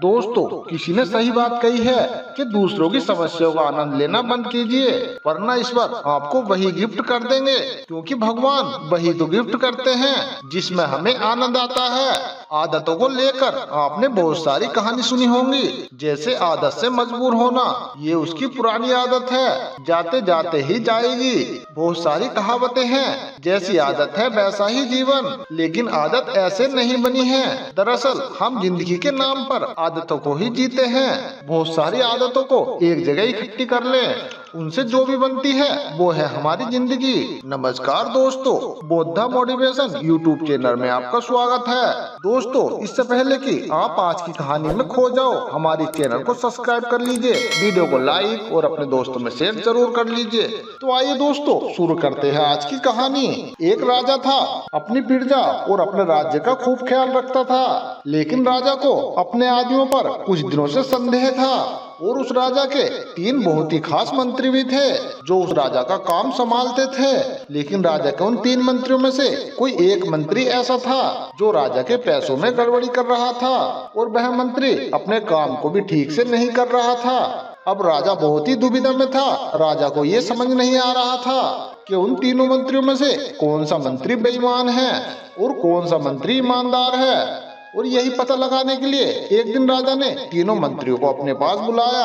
दोस्तों, किसी ने सही बात कही है कि दूसरों की समस्याओं का आनंद लेना बंद कीजिए, वरना ईश्वर आपको वही गिफ्ट कर देंगे, क्योंकि भगवान वही तो गिफ्ट करते हैं जिसमें हमें आनंद आता है। आदतों को लेकर आपने बहुत सारी कहानी सुनी होंगी, जैसे आदत से मजबूर होना, ये उसकी पुरानी आदत है, जाते जाते ही जाएगी। बहुत सारी कहावतें हैं, जैसी आदत है वैसा ही जीवन, लेकिन आदत ऐसे नहीं बनी है। दरअसल हम जिंदगी के नाम पर आदतों को ही जीते हैं। बहुत सारी आदतों को एक जगह इकट्ठी कर लें, उनसे जो भी बनती है वो है हमारी जिंदगी। नमस्कार दोस्तों, बोधा मोटिवेशन यूट्यूब चैनल में आपका स्वागत है। दोस्तों, इससे पहले कि आप आज की कहानी में खो जाओ, हमारी चैनल को सब्सक्राइब कर लीजिए, वीडियो को लाइक और अपने दोस्तों में शेयर जरूर कर लीजिए। तो आइए दोस्तों, शुरू करते हैं आज की कहानी। एक राजा था, अपनी प्रजा और अपने राज्य का खूब ख्याल रखता था, लेकिन राजा को अपने आदमियों पर कुछ दिनों से संदेह था। और उस राजा के 3 बहुत ही खास मंत्री भी थे जो उस राजा का काम संभालते थे। लेकिन राजा के उन 3 मंत्रियों में से कोई एक मंत्री ऐसा था जो राजा के पैसों में गड़बड़ी कर रहा था, और वह मंत्री अपने काम को भी ठीक से नहीं कर रहा था। अब राजा बहुत ही दुविधा में था। राजा को ये समझ नहीं आ रहा था कि उन तीनों मंत्रियों में से कौन सा मंत्री बेईमान है और कौन सा मंत्री ईमानदार है। और यही पता लगाने के लिए एक दिन राजा ने तीनों मंत्रियों को अपने पास बुलाया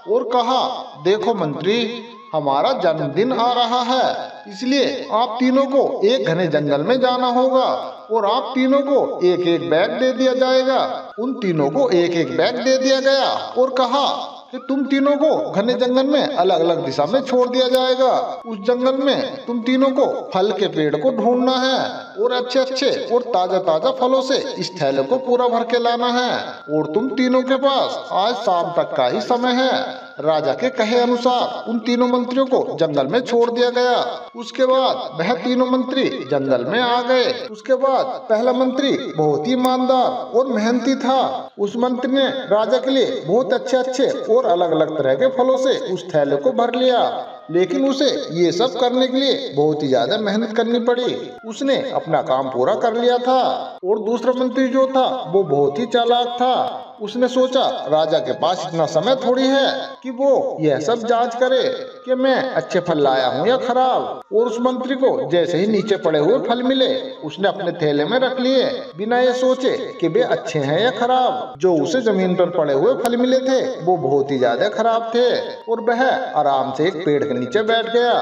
और कहा, देखो मंत्री, हमारा जन्मदिन आ रहा है, इसलिए आप तीनों को एक घने जंगल में जाना होगा और आप तीनों को एक एक बैग दे दिया जाएगा। उन तीनों को एक एक बैग दे दिया गया और कहा कि तुम तीनों को घने जंगल में अलग अलग दिशा में छोड़ दिया जाएगा। उस जंगल में तुम तीनों को फल के पेड़ को ढूंढना है और अच्छे अच्छे और ताजा ताजा फलों से इस थैले को पूरा भर के लाना है, और तुम तीनों के पास आज शाम तक का ही समय है। राजा के कहे अनुसार उन तीनों मंत्रियों को जंगल में छोड़ दिया गया। उसके बाद वह तीनों मंत्री जंगल में आ गए। उसके बाद पहला मंत्री बहुत ही ईमानदार और मेहनती था। उस मंत्री ने राजा के लिए बहुत अच्छे अच्छे और अलग अलग तरह के फलों से उस थैले को भर लिया, लेकिन उसे ये सब करने के लिए बहुत ही ज्यादा मेहनत करनी पड़ी। उसने अपना काम पूरा कर लिया था। और दूसरा मंत्री जो था वो बहुत ही चालाक था। उसने सोचा राजा के पास इतना समय थोड़ी है कि वो यह सब जांच करे कि मैं अच्छे फल लाया हूँ या खराब। और उस मंत्री को जैसे ही नीचे पड़े हुए फल मिले, उसने अपने थैले में रख लिए, बिना ये सोचे कि वे अच्छे हैं या खराब। जो उसे जमीन पर पड़े हुए फल मिले थे वो बहुत ही ज्यादा खराब थे, और वह आराम से एक पेड़ के नीचे बैठ गया।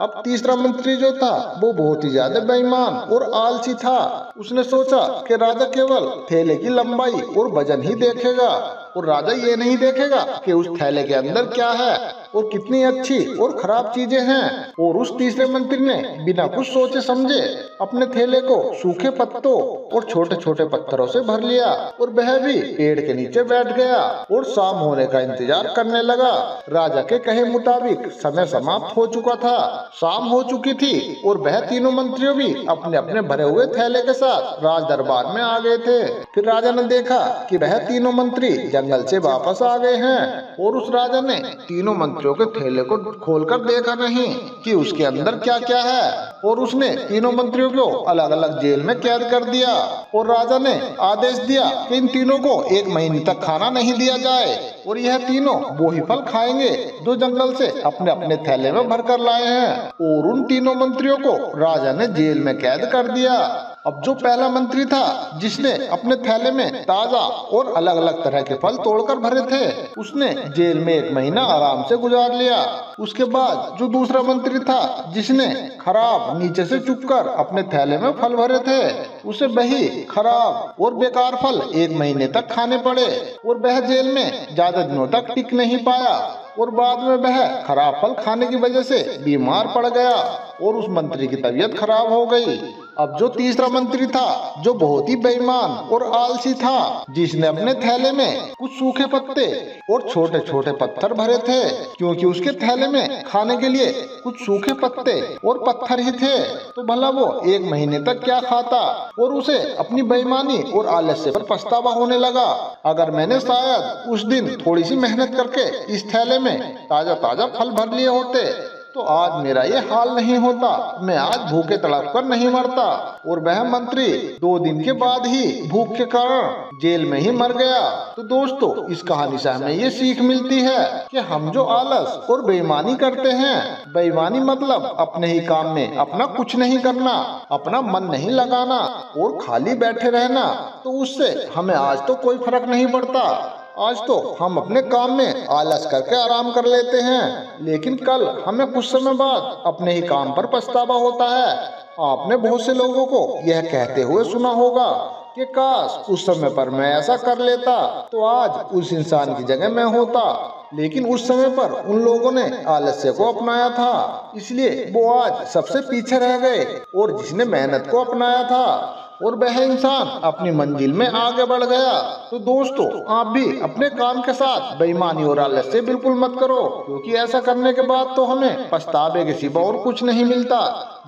अब तीसरा मंत्री जो था वो बहुत ही ज्यादा बेईमान और आलसी था। उसने सोचा कि राजा केवल थैले की लंबाई और वजन ही देखेगा, और राजा ये नहीं देखेगा कि उस थैले के अंदर क्या है और कितनी अच्छी और खराब चीजें हैं। और उस तीसरे मंत्री ने बिना कुछ सोचे समझे अपने थैले को सूखे पत्तों और छोटे छोटे पत्थरों से भर लिया, और वह भी पेड़ के नीचे बैठ गया और शाम होने का इंतजार करने लगा। राजा के कहे मुताबिक समय समाप्त हो चुका था, शाम हो चुकी थी, और वह तीनों मंत्रियों भी अपने अपने भरे हुए थैले के साथ राज दरबार में आ गए थे। फिर राजा ने देखा कि वह तीनों मंत्री जंगल से वापस आ गए हैं, और उस राजा ने तीनों मंत्रियों के थैले को खोलकर देखा नहीं कि उसके अंदर क्या क्या है, और उसने तीनों मंत्रियों को अलग अलग जेल में कैद कर दिया। और राजा ने आदेश दिया कि इन तीनों को 1 महीने तक खाना नहीं दिया जाए, और यह तीनों वो ही फल खाएंगे जो जंगल से अपने अपने थैले में भर कर लाए हैं। और उन तीनों मंत्रियों को राजा ने जेल में कैद कर दिया। अब जो पहला मंत्री था जिसने अपने थैले में ताजा और अलग अलग तरह के फल तोड़कर भरे थे, उसने जेल में 1 महीना आराम से गुजार लिया। उसके बाद जो दूसरा मंत्री था जिसने खराब नीचे से चुपकर अपने थैले में फल भरे थे, उसे वही खराब और बेकार फल 1 महीने तक खाने पड़े, और वह जेल में ज्यादा दिनों तक टिक नहीं पाया, और बाद में वह खराब फल खाने की वजह से बीमार पड़ गया और उस मंत्री की तबीयत खराब हो गई। अब जो तीसरा मंत्री था जो बहुत ही बेईमान और आलसी था, जिसने अपने थैले में कुछ सूखे पत्ते और छोटे छोटे पत्थर भरे थे, क्योंकि उसके थैले में खाने के लिए कुछ सूखे पत्ते और पत्थर ही थे, तो भला वो 1 महीने तक क्या खाता। और उसे अपनी बेईमानी और आलस्य पर पछतावा होने लगा। अगर मैंने शायद उस दिन थोड़ी सी मेहनत करके इस थैले में ताजा ताजा फल भर लिए होते तो आज मेरा ये हाल नहीं होता, मैं आज भूखे तड़प कर नहीं मरता। और वह मंत्री 2 दिन के बाद ही भूख के कारण जेल में ही मर गया। तो दोस्तों, इस कहानी से हमें ये सीख मिलती है कि हम जो आलस और बेईमानी करते हैं, बेईमानी मतलब अपने ही काम में अपना कुछ नहीं करना, अपना मन नहीं लगाना और खाली बैठे रहना, तो उससे हमें आज तो कोई फर्क नहीं पड़ता। आज तो हम अपने काम में आलस करके आराम कर लेते हैं, लेकिन कल हमें कुछ समय बाद अपने ही काम पर पछतावा होता है। आपने बहुत से लोगों को यह कहते हुए सुना होगा कि काश उस समय पर मैं ऐसा कर लेता तो आज उस इंसान की जगह मैं होता। लेकिन उस समय पर उन लोगों ने आलस्य को अपनाया था, इसलिए वो आज सबसे पीछे रह गए। और जिसने मेहनत को अपनाया था और वह इंसान अपनी मंजिल में आगे बढ़ गया। तो दोस्तों, आप भी अपने काम के साथ बेईमानी और आलस्य बिल्कुल मत करो, क्योंकि ऐसा करने के बाद तो हमें पछतावे के सिवा और कुछ नहीं मिलता।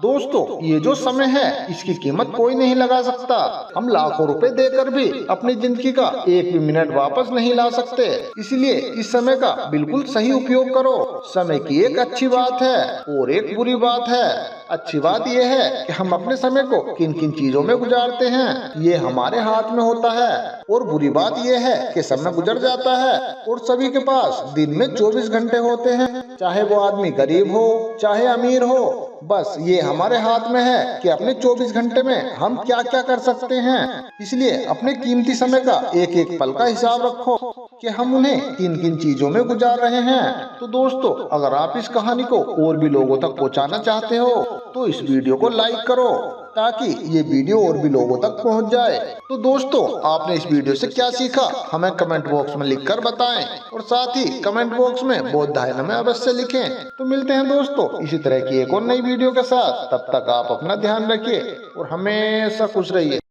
दोस्तों, ये जो समय है इसकी कीमत कोई नहीं लगा सकता। हम लाखों रुपए देकर भी अपनी जिंदगी का एक भी मिनट वापस नहीं ला सकते। इसलिए इस समय का बिल्कुल सही उपयोग करो। समय की एक अच्छी बात है और एक बुरी बात है। अच्छी बात यह है कि हम अपने समय को किन किन चीजों में गुजारते हैं, ये हमारे हाथ में होता है। और बुरी बात यह है कि समय गुजर जाता है और सभी के पास दिन में 24 घंटे होते हैं, चाहे वो आदमी गरीब हो चाहे अमीर हो। बस ये हमारे हाथ में है कि अपने 24 घंटे में हम क्या क्या कर सकते हैं। इसलिए अपने कीमती समय का एक एक पल का हिसाब रखो कि हम उन्हें किन किन चीजों में गुजार रहे हैं। तो दोस्तों, अगर आप इस कहानी को और भी लोगों तक पहुंचाना चाहते हो तो इस वीडियो को लाइक करो, ताकि ये वीडियो और भी लोगों तक पहुंच जाए। तो दोस्तों, आपने इस वीडियो से क्या सीखा हमें कमेंट बॉक्स में लिखकर बताएं, और साथ ही कमेंट बॉक्स में बोधायन में अवश्य लिखें। तो मिलते हैं दोस्तों इसी तरह की एक और नई वीडियो के साथ। तब तक आप अपना ध्यान रखिए और हमेशा खुश रहिए।